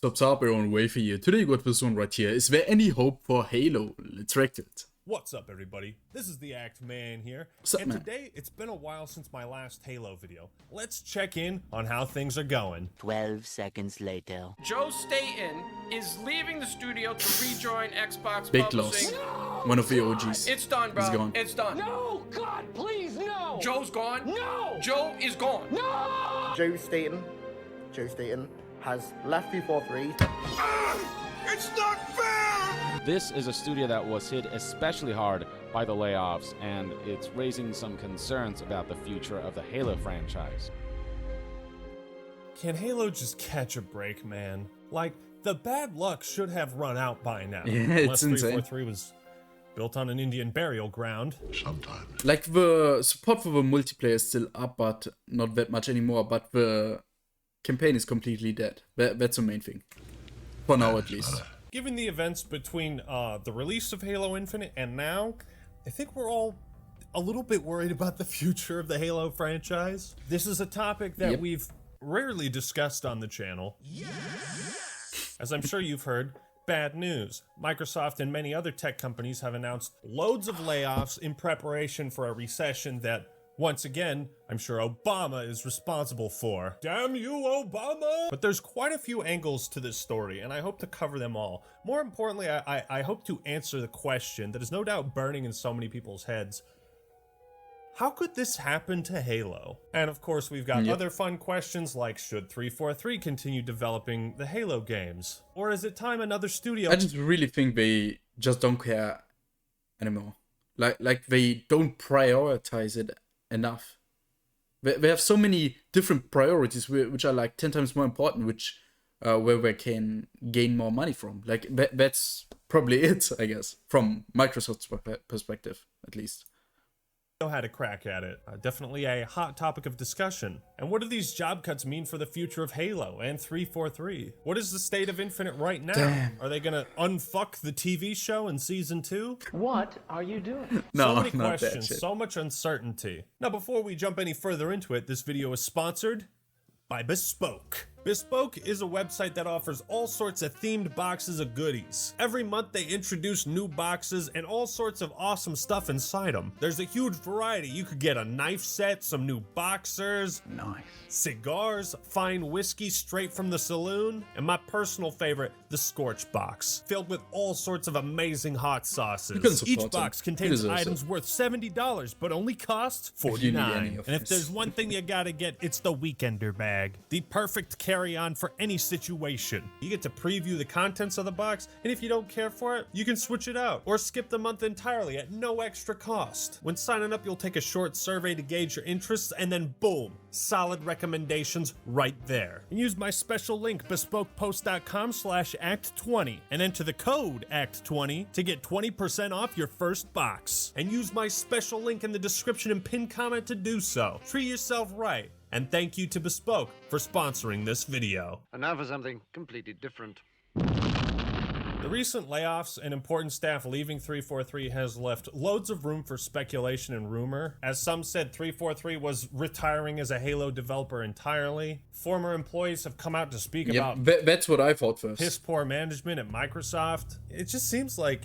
Stops up our own way for you. Today we got this one right here. Is there any hope for Halo? Let's react to it. What's up, everybody? This is the Act Man here. What's up, and man? Today, it's been a while since my last Halo video. Let's check in on how things are going. 12 seconds later. Joe Staten is leaving the studio to rejoin Xbox Big Publishing. loss. One of the OGs. It's done, bro. He's gone. It's done. No! God, please, no! Joe's gone. No! Joe is gone. No! Joe Staten has left 343. It's not fair! This is a studio that was hit especially hard by the layoffs, and it's raising some concerns about the future of the Halo franchise. Can Halo just catch a break, man? Like, the bad luck should have run out by now. Yeah, Unless it's insane. 343 was built on an Indian burial ground. Like the support for the multiplayer is still up, but not that much anymore. But the campaign is completely dead. That's the main thing. For now, at least. Given the events between the release of Halo Infinite and now, I think we're all a little bit worried about the future of the Halo franchise. This is a topic that we've rarely discussed on the channel. As I'm sure you've heard, bad news. Microsoft and many other tech companies have announced loads of layoffs in preparation for a recession that, once again, I'm sure Obama is responsible for. Damn you, Obama! But there's quite a few angles to this story, and I hope to cover them all. More importantly, I hope to answer the question that is no doubt burning in so many people's heads. How could this happen to Halo? And of course, we've got other fun questions like, should 343 continue developing the Halo games? Or is it time another studio... I just really think they just don't care anymore. Like they don't prioritize it enough. They have so many different priorities which are like 10 times more important, which where they can gain more money from. Like that's probably it, I guess, from Microsoft's perspective, at least. Know how to crack at it. Definitely a hot topic of discussion. And what do these job cuts mean for the future of Halo and 343? What is the state of Infinite right now? Damn. Are they gonna unfuck the TV show in season 2? What are you doing? No, So many not that questions, shit. so much uncertainty. Now, before we jump any further into it, this video is sponsored by Bespoke. Bespoke is a website that offers all sorts of themed boxes of goodies. Every month they introduce new boxes and all sorts of awesome stuff inside them. There's a huge variety. You could get a knife set, some new boxers, cigars, fine whiskey straight from the saloon, and my personal favorite, the Scorch box, filled with all sorts of amazing hot can sauces. support Each him. box He contains deserves items it. worth $70, but only costs If you need any $49. of And if this. there's one thing you gotta get, it's the Weekender bag. The perfect carry-on for any situation. You get to preview the contents of the box, and if you don't care for it, you can switch it out or skip the month entirely at no extra cost. When signing up, you'll take a short survey to gauge your interests, and then boom, solid recommendations right there. And use my special link, bespokepost.com/act20, and enter the code ACT20 to get 20% off your first box. And use my special link in the description and pinned comment to do so. Treat yourself right. And thank you to Bespoke for sponsoring this video. And now for something completely different. The recent layoffs and important staff leaving 343 has left loads of room for speculation and rumor. As some said, 343 was retiring as a Halo developer entirely. Former employees have come out to speak about That's what I thought first. piss poor management at Microsoft. It just seems like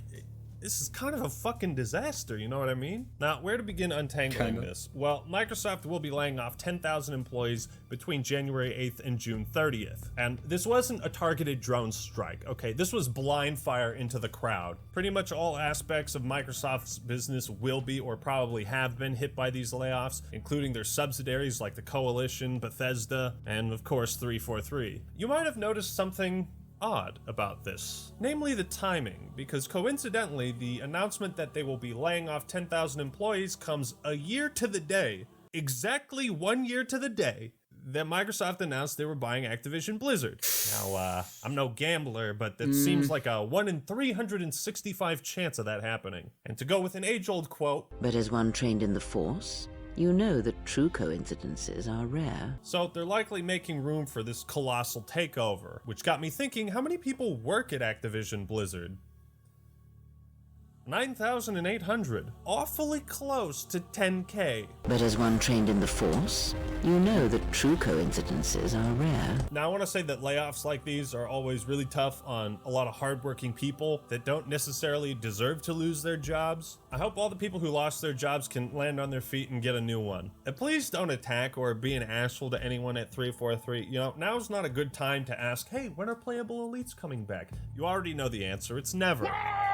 this is kind of a fucking disaster, you know what I mean? Now, where to begin untangling Kinda. this? Well, Microsoft will be laying off 10,000 employees between January 8th and June 30th. And this wasn't a targeted drone strike, okay? This was blind fire into the crowd. Pretty much all aspects of Microsoft's business will be or probably have been hit by these layoffs, including their subsidiaries like the Coalition, Bethesda, and of course 343. You might have noticed something odd about this, namely the timing, because coincidentally the announcement that they will be laying off 10,000 employees comes a year to the day, exactly 1 year to the day, that Microsoft announced they were buying Activision Blizzard. Now, I'm no gambler, but that seems like a 1 in 365 chance of that happening. And to go with an age-old quote, But as one trained in the Force, you know that true coincidences are rare. so they're likely making room for this colossal takeover, which got me thinking, how many people work at Activision Blizzard? 9,800. Awfully close to 10K. But as one trained in the Force, you know that true coincidences are rare. Now, I want to say that layoffs like these are always really tough on a lot of hardworking people that don't necessarily deserve to lose their jobs. I hope all the people who lost their jobs can land on their feet and get a new one. And please don't attack or be an asshole to anyone at 343. You know, now's not a good time to ask, hey, when are Playable Elites coming back? You already know the answer. It's never.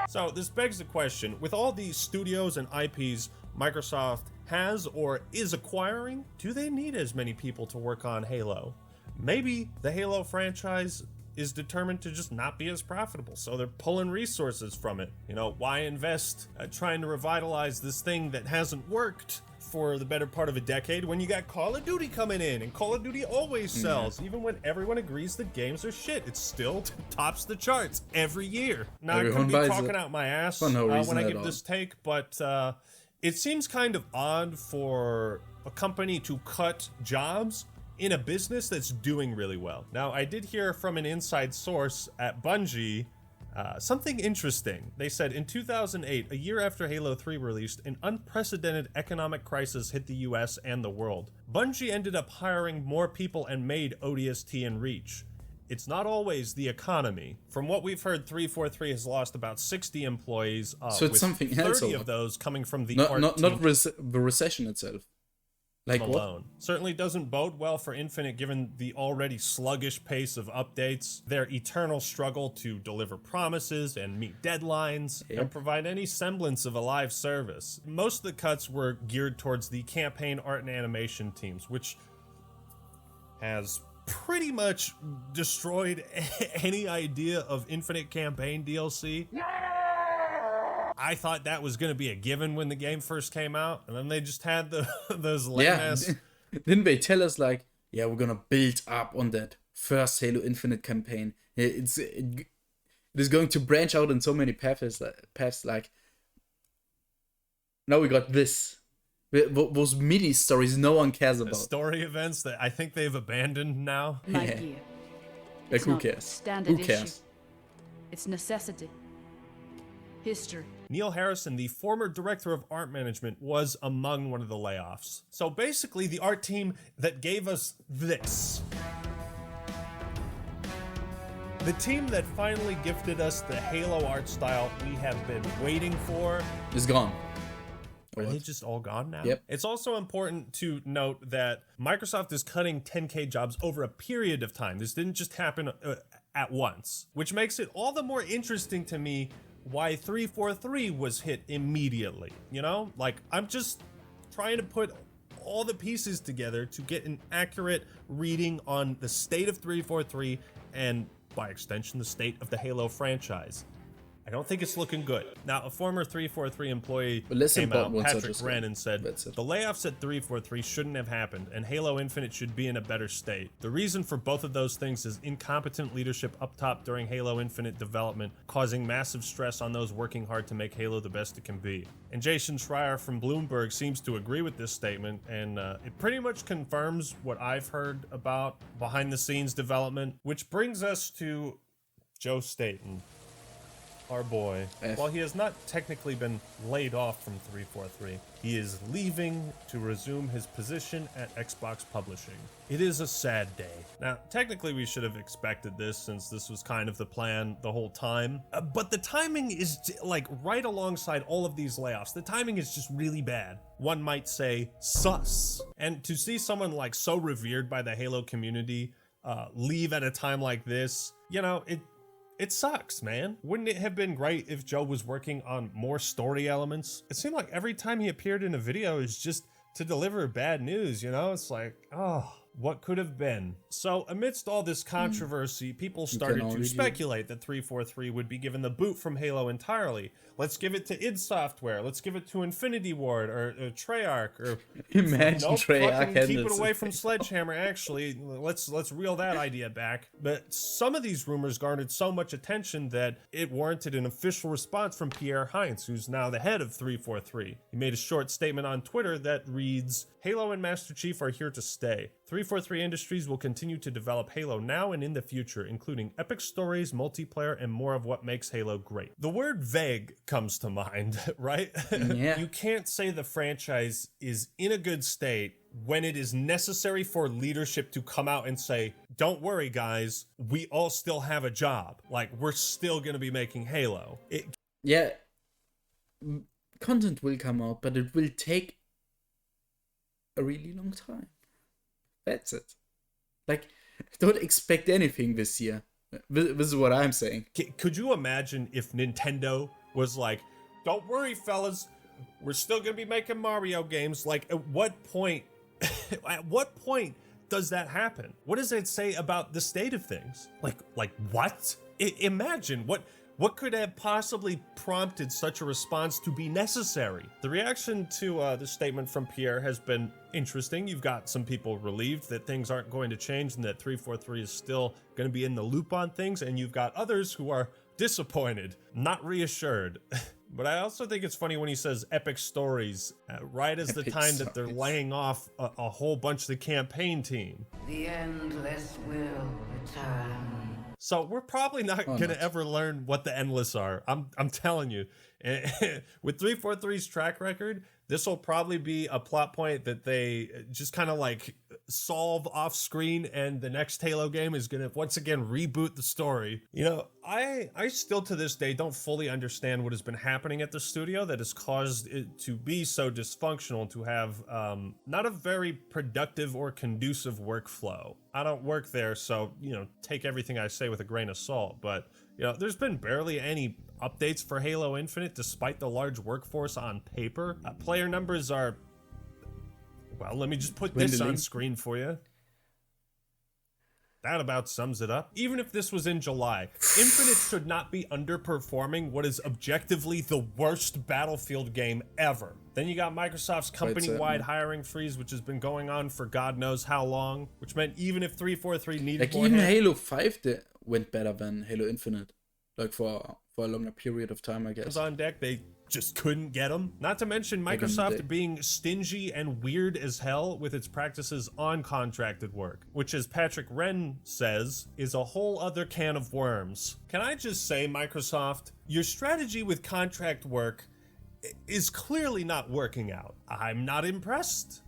So this begs the question, with all these studios and IPs Microsoft has or is acquiring, do they need as many people to work on Halo? Maybe the Halo franchise is determined to just not be as profitable, so they're pulling resources from it. You know, why invest trying to revitalize this thing that hasn't worked for the better part of a decade when you got Call of Duty coming in, and Call of Duty always sells, even when everyone agrees the games are shit. It still tops the charts every year. Now, Everyone I could buys be talking it out my ass for no when reason I at give all. this take, but it seems kind of odd for a company to cut jobs in a business that's doing really well. Now, I did hear from an inside source at Bungie something interesting. They said in 2008, a year after Halo 3 released, an unprecedented economic crisis hit the US and the world. Bungie ended up hiring more people and made ODST and Reach. It's not always the economy. From what we've heard, 343 has lost about 60 employees, So it's with something 30 else, of those coming from the Not art not team not the recession itself. Like what? alone. Certainly doesn't bode well for Infinite given the already sluggish pace of updates, their eternal struggle to deliver promises and meet deadlines, and provide any semblance of a live service. Most of the cuts were geared towards the campaign art and animation teams, which has pretty much destroyed any idea of Infinite campaign DLC. I thought that was going to be a given when the game first came out, and then they just had those lame ass. Didn't they tell us like, yeah, we're gonna build up on that first Halo Infinite campaign? It is going to branch out in so many paths. Like now we got this. Those mini stories no one cares about. Story events that I think they've abandoned now. Light year. Like It's who not cares? standard Who cares? issue. It's necessity. History. Neil Harrison, the former director of art management, was among one of the layoffs. So basically, the art team that gave us this. The team that finally gifted us the Halo art style we have been waiting for. It's gone. Are they just all gone now? Yep. It's also important to note that Microsoft is cutting 10K jobs over a period of time. This didn't just happen at once, which makes it all the more interesting to me why 343 was hit immediately. You know, like I'm just trying to put all the pieces together to get an accurate reading on the state of 343 and by extension the state of the Halo franchise. I don't think it's looking good. Now, a former 343 employee came out, Patrick Wren, and said, the layoffs at 343 shouldn't have happened, and Halo Infinite should be in a better state. The reason for both of those things is incompetent leadership up top during Halo Infinite development, causing massive stress on those working hard to make Halo the best it can be. And Jason Schreier from Bloomberg seems to agree with this statement, and it pretty much confirms what I've heard about behind-the-scenes development, which brings us to Joe Staten. Our boy. While he has not technically been laid off from 343, he is leaving to resume his position at Xbox Publishing. It is a sad day. Now, technically we should have expected this since this was kind of the plan the whole time, but the timing is like right alongside all of these layoffs. The timing is just really bad. One might say sus. And to see someone like so revered by the Halo community leave at a time like this, you know, it sucks, man. Wouldn't it have been great if Joe was working on more story elements? It seemed like every time he appeared in a video is just to deliver bad news, you know? It's like, oh, what could have been? So amidst all this controversy, people started to speculate that 343 would be given the boot from Halo entirely. Let's give it to id Software. Let's give it to Infinity Ward or Treyarch or imagine Treyarch. Keep it away from Sledgehammer. Actually, let's reel that idea back. But some of these rumors garnered so much attention that it warranted an official response from Pierre Heinz, who's now the head of 343. He made a short statement on Twitter that reads, "Halo and Master Chief are here to stay. 343 Industries will continue to develop Halo now and in the future, including epic stories, multiplayer, and more of what makes Halo great. The word vague comes to mind, right? Yeah. You can't say the franchise is in a good state when it is necessary for leadership to come out and say, don't worry, guys, we all still have a job. Like, we're still going to be making Halo. Yeah, content will come out, but it will take a really long time. That's it. Like, don't expect anything this year. This is what I'm saying. Could you imagine if Nintendo was like, don't worry, fellas, we're still going to be making Mario games? Like, at what point does that happen? What does it say about the state of things? Like what? Imagine what could have possibly prompted such a response to be necessary? The reaction to the statement from Pierre has been interesting. You've got some people relieved that things aren't going to change and that 343 is still going to be in the loop on things, and you've got others who are disappointed, not reassured. But I also think it's funny when he says epic stories, right as the time that they're laying off a whole bunch of the campaign team. The endless will return. So we're probably not going to ever learn what the endless are. I'm telling you. With 343's track record, this will probably be a plot point that they just kind of like solve off screen, and the next Halo game is going to once again reboot the story. You know, I still to this day don't fully understand what has been happening at the studio that has caused it to be so dysfunctional, to have not a very productive or conducive workflow. I don't work there, so, you know, take everything I say with a grain of salt, but you know, there's been barely any updates for Halo Infinite despite the large workforce on paper. Player numbers are, well, let me just put this on screen for you. That about sums it up. Even if this was in July, Infinite should not be underperforming what is objectively the worst Battlefield game ever. Then you got Microsoft's company-wide hiring freeze, which has been going on for God knows how long, which meant even if 343 needed like more even hands, Halo 5 went better than Halo Infinite, like for a longer period of time, I guess. on deck, they just couldn't get them. Not to mention Microsoft being stingy and weird as hell with its practices on contracted work, which, as Patrick Wren says, is a whole other can of worms. Can I just say, Microsoft, your strategy with contract work is clearly not working out. I'm not impressed.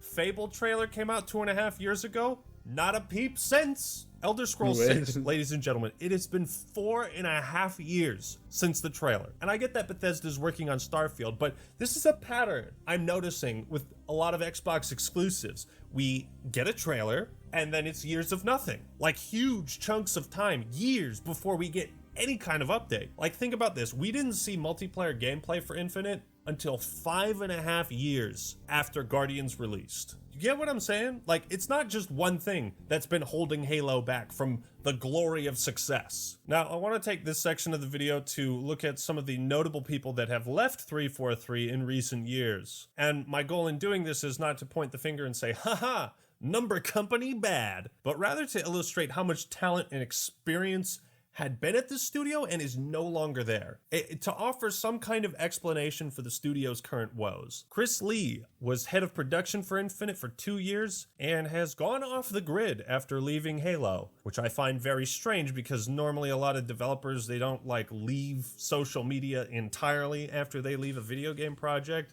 Fable trailer came out 2.5 years ago. Not a peep since. Elder Scrolls 6, ladies and gentlemen, it has been 4.5 years since the trailer. And I get that Bethesda's working on Starfield, but this is a pattern I'm noticing with a lot of Xbox exclusives. We get a trailer, and then it's years of nothing. Like huge chunks of time, years before we get any kind of update. Like, think about this. We didn't see multiplayer gameplay for Infinite until 5.5 years after Guardians released. You get what I'm saying? Like, it's not just one thing that's been holding Halo back from the glory of success. Now, I want to take this section of the video to look at some of the notable people that have left 343 in recent years. And my goal in doing this is not to point the finger and say, haha, number company bad, but rather to illustrate how much talent and experience had been at the studio and is no longer there, to offer some kind of explanation for the studio's current woes. Chris Lee was head of production for Infinite for 2 years and has gone off the grid after leaving Halo, which I find very strange because normally a lot of developers, they don't like leave social media entirely after they leave a video game project.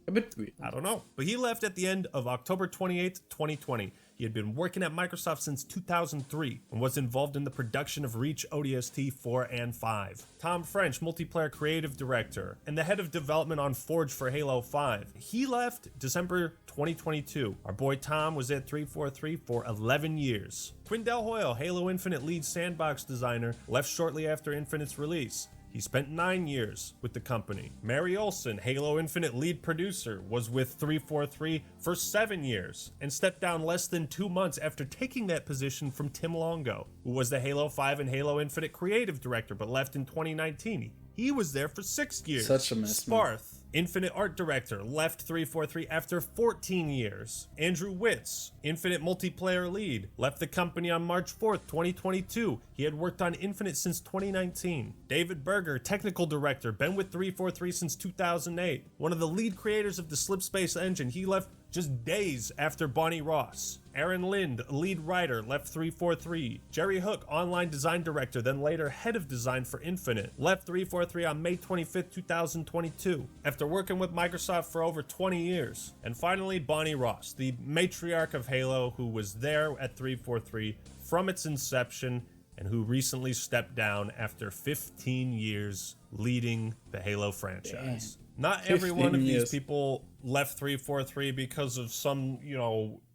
A bit weird. I don't know. But he left at the end of October 28th, 2020. He had been working at Microsoft since 2003 and was involved in the production of Reach ODST 4 and 5. Tom French, multiplayer creative director and the head of development on Forge for Halo 5. He left December 2022. Our boy Tom was at 343 for 11 years. Twindell Hoyle, Halo Infinite lead sandbox designer, left shortly after Infinite's release. He spent 9 years with the company. Mary Olson, Halo Infinite lead producer, was with 343 for 7 years and stepped down less than 2 months after taking that position from Tim Longo, who was the Halo 5 and Halo Infinite creative director but left in 2019. He was there for 6 years. Such a mess, man. Sparth, Infinite art director, left 343 after 14 years. Andrew Witz, Infinite multiplayer lead, left the company on March 4th, 2022. He had worked on Infinite since 2019. David Berger, technical director, been with 343 since 2008. One of the lead creators of the Slipspace engine. He left just days after Bonnie Ross. Aaron Lind, lead writer, left 343. Jerry Hook, online design director, then later head of design for Infinite, left 343 on May 25th, 2022, after working with Microsoft for over 20 years. And finally, Bonnie Ross, the matriarch of Halo, who was there at 343 from its inception and who recently stepped down after 15 years leading the Halo franchise. Damn. Not every one of these people left 343 because of some,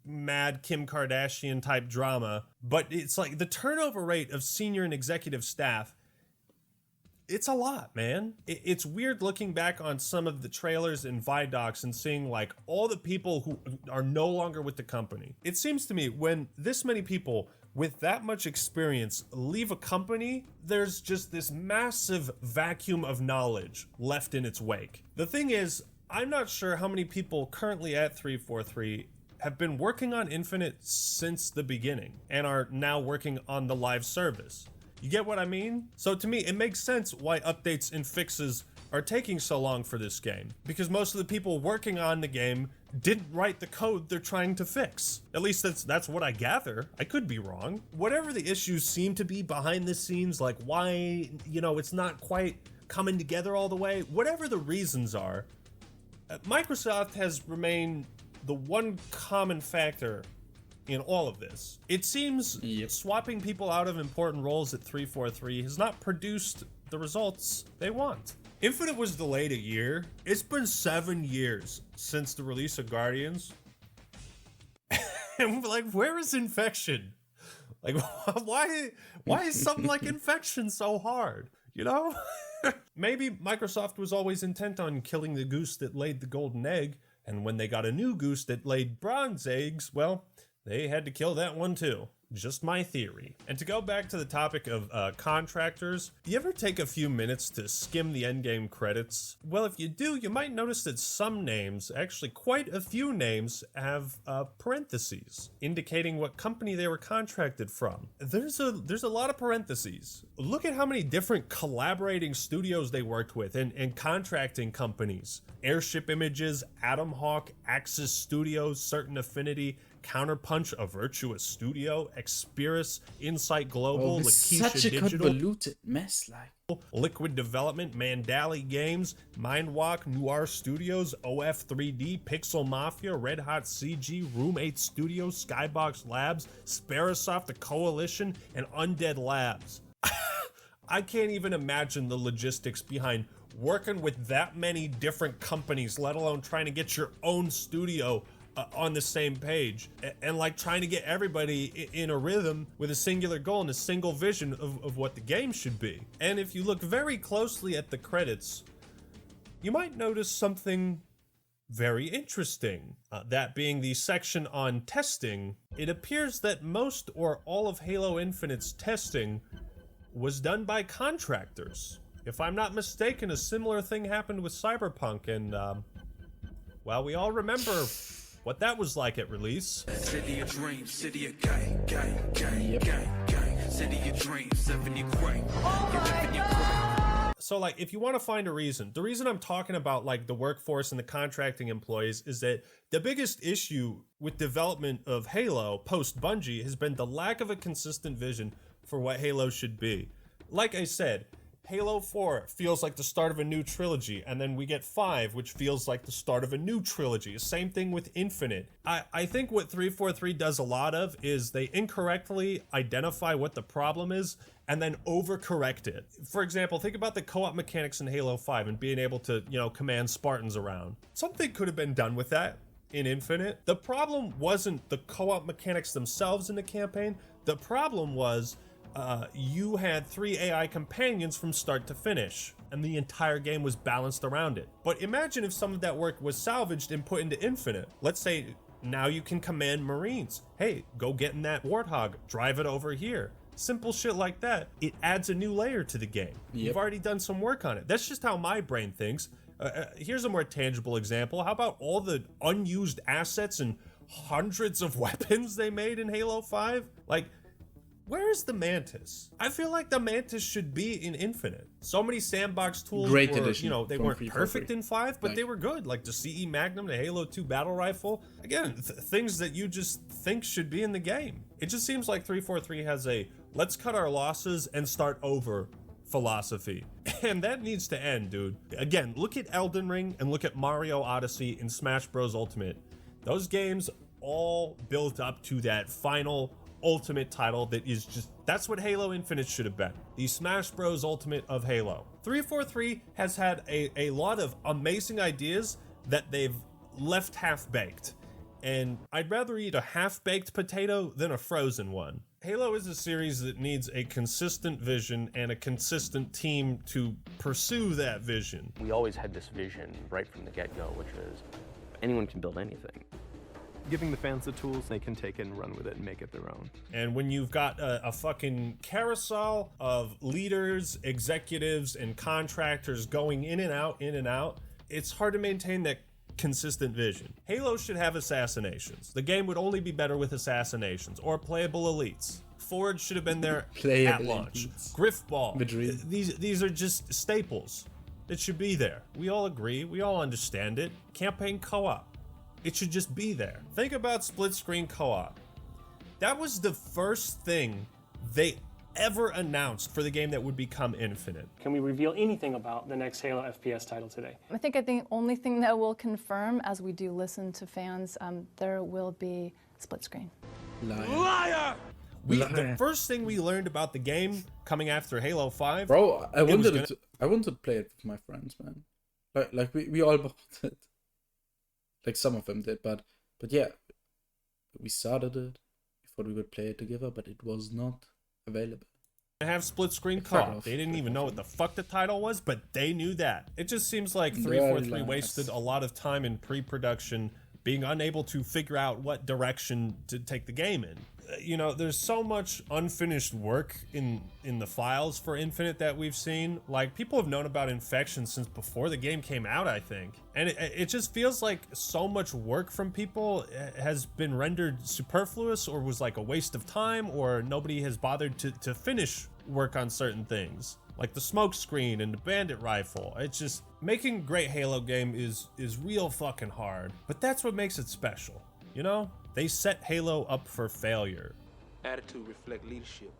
mad Kim Kardashian type drama, but it's like the turnover rate of senior and executive staff, it's a lot, man. It's weird looking back on some of the trailers and Vidocs and seeing like all the people who are no longer with the company. It seems to me when this many people with that much experience leave a company, there's just this massive vacuum of knowledge left in its wake. The thing is, I'm not sure how many people currently at 343 have been working on Infinite since the beginning and are now working on the live service. You get what I mean? So to me, it makes sense why updates and fixes are taking so long for this game, because most of the people working on the game didn't write the code they're trying to fix. At least that's what I gather. I could be wrong. Whatever the issues seem to be behind the scenes, like why, it's not quite coming together all the way, whatever the reasons are, Microsoft has remained the one common factor in all of this. It seems swapping people out of important roles at 343 has not produced the results they want. Infinite was delayed a year. It's been 7 years since the release of Guardians. And like, where is Infection? Like, why is something like Infection so hard? Maybe Microsoft was always intent on killing the goose that laid the golden egg, and when they got a new goose that laid bronze eggs, well, they had to kill that one too. Just my theory. And to go back to the topic of contractors, you ever take a few minutes to skim the endgame credits? Well, if you do, you might notice that some names, actually quite a few names, have parentheses indicating what company they were contracted from. There's a lot of parentheses. Look at how many different collaborating studios they worked with and contracting companies. Airship Images, Atom Hawk, Axis Studios, Certain Affinity, Counterpunch, A Virtuous Studio, Experis, Insight Global, Lakeisha such a Digital, convoluted mess, like. Liquid Development, Mandali Games, Mindwalk, Noir Studios, OF3D, Pixel Mafia, Red Hot CG, Room 8 Studios, Skybox Labs, Sparasoft, The Coalition, and Undead Labs. I can't even imagine the logistics behind working with that many different companies, let alone trying to get your own studio on the same page and like trying to get everybody in a rhythm with a singular goal and a single vision of what the game should be. And if you look very closely at the credits, you might notice something very interesting. That being the section on testing, it appears that most or all of Halo Infinite's testing was done by contractors. If I'm not mistaken, a similar thing happened with Cyberpunk, and well, we all remember what that was like at release. City of dreams, city of gang, gang, gang, gang, gang. City of dreams, 70 great. So like, if you want to find a reason, the reason I'm talking about like the workforce and the contracting employees is that the biggest issue with development of Halo post Bungie has been the lack of a consistent vision for what Halo should be. Like I said, Halo 4 feels like the start of a new trilogy, and then we get 5, which feels like the start of a new trilogy. Same thing with Infinite. I think what 343 does a lot of is they incorrectly identify what the problem is and then overcorrect it. For example, think about the co-op mechanics in Halo 5 and being able to, command Spartans around. Something could have been done with that in Infinite. The problem wasn't the co-op mechanics themselves in the campaign. The problem was you had 3 AI companions from start to finish, and the entire game was balanced around it. But imagine if some of that work was salvaged and put into Infinite. Let's say now you can command Marines. Hey, go get in that Warthog, drive it over here. Simple shit like that. It adds a new layer to the game. Yep. You've already done some work on it. That's just how my brain thinks. Here's a more tangible example. How about all the unused assets and hundreds of weapons they made in Halo 5? Like, Where is the Mantis? I feel like the Mantis should be in Infinite. So many sandbox tools Great were, addition they from weren't 343. perfect in 5, but they were good. Like the CE Magnum, the Halo 2 battle rifle. Again, things that you just think should be in the game. It just seems like 343 has a let's cut our losses and start over philosophy. And that needs to end, dude. Again, look at Elden Ring and look at Mario Odyssey and Smash Bros. Ultimate. Those games all built up to that final ultimate title that is just, that's what Halo Infinite should have been. The Smash Bros. Ultimate of Halo. 343 has had a lot of amazing ideas that they've left half-baked. And I'd rather eat a half-baked potato than a frozen one. Halo is a series that needs a consistent vision and a consistent team to pursue that vision. We always had this vision right from the get-go, which is anyone can build anything. Giving the fans the tools, they can take it and run with it and make it their own. And when you've got a fucking carousel of leaders, executives, and contractors going in and out, it's hard to maintain that consistent vision. Halo should have assassinations. The game would only be better with assassinations or playable elites. Forge should have been there at launch. Griffball. These are just staples that should be there. We all agree. We all understand it. Campaign co-op. It should just be there. Think about split screen co-op. That was the first thing they ever announced for the game that would become Infinite. Can we reveal anything about the next Halo FPS title today? I think the only thing that will confirm, as we do listen to fans, there will be split screen. Liar! The first thing we learned about the game coming after Halo 5... Bro, I wanted to play it with my friends, man. Like we all bought it. Like some of them did, but yeah, we started it. We thought we would play it together, but it was not available. I have split screen co-op. They didn't even know what the fuck the title was, but they knew that. It just seems like 343 wasted a lot of time in pre-production, being unable to figure out what direction to take the game in. There's so much unfinished work in the files for Infinite that we've seen. Like, people have known about Infection since before the game came out, I think. And it just feels like so much work from people has been rendered superfluous or was like a waste of time, or nobody has bothered to finish work on certain things. Like the smoke screen and the bandit rifle. It's just, making a great Halo game is real fucking hard. But that's what makes it special, you know? They set Halo up for failure. Attitude reflect leadership,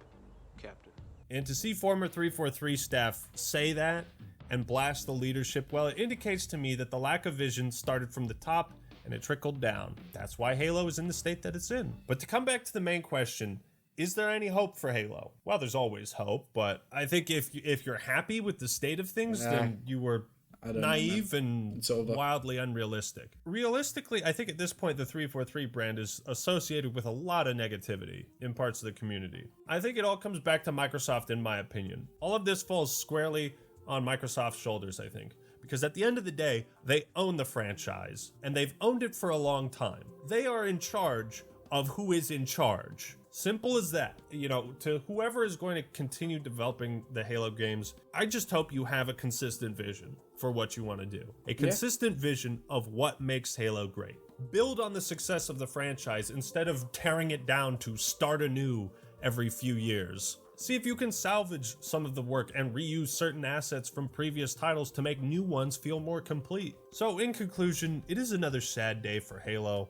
Captain. And to see former 343 staff say that and blast the leadership, well, it indicates to me that the lack of vision started from the top and it trickled down. That's why Halo is in the state that it's in. But to come back to the main question, is there any hope for Halo? Well, there's always hope, but I think if you're happy with the state of things, then you were naive and wildly unrealistic. Realistically, I think at this point the 343 brand is associated with a lot of negativity in parts of the community. I think it all comes back to Microsoft, in my opinion. All of this falls squarely on Microsoft's shoulders, I think. Because at the end of the day, they own the franchise, and they've owned it for a long time. They are in charge of who is in charge. Simple as that. To whoever is going to continue developing the Halo games, I just hope you have a consistent vision for what you want to do. A consistent vision of what makes Halo great. Build on the success of the franchise instead of tearing it down to start anew every few years. See if you can salvage some of the work and reuse certain assets from previous titles to make new ones feel more complete. So in conclusion, it is another sad day for Halo,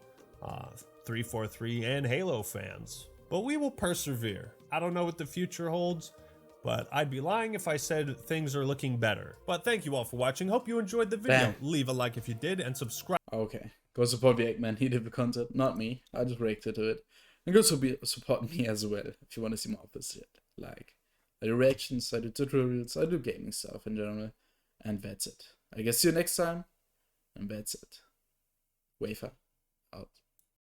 343 and Halo fans. But we will persevere. I don't know what the future holds, but I'd be lying if I said things are looking better. But thank you all for watching. Hope you enjoyed the video. Bam. Leave a like if you did and subscribe. Okay. Go support the Eggman. He did the content, not me. I just reacted to it. And go support me as well if you want to see more of this shit. Like, I do reactions, I do tutorials, I do gaming stuff in general. And that's it. I guess see you next time. And that's it. Wafer out.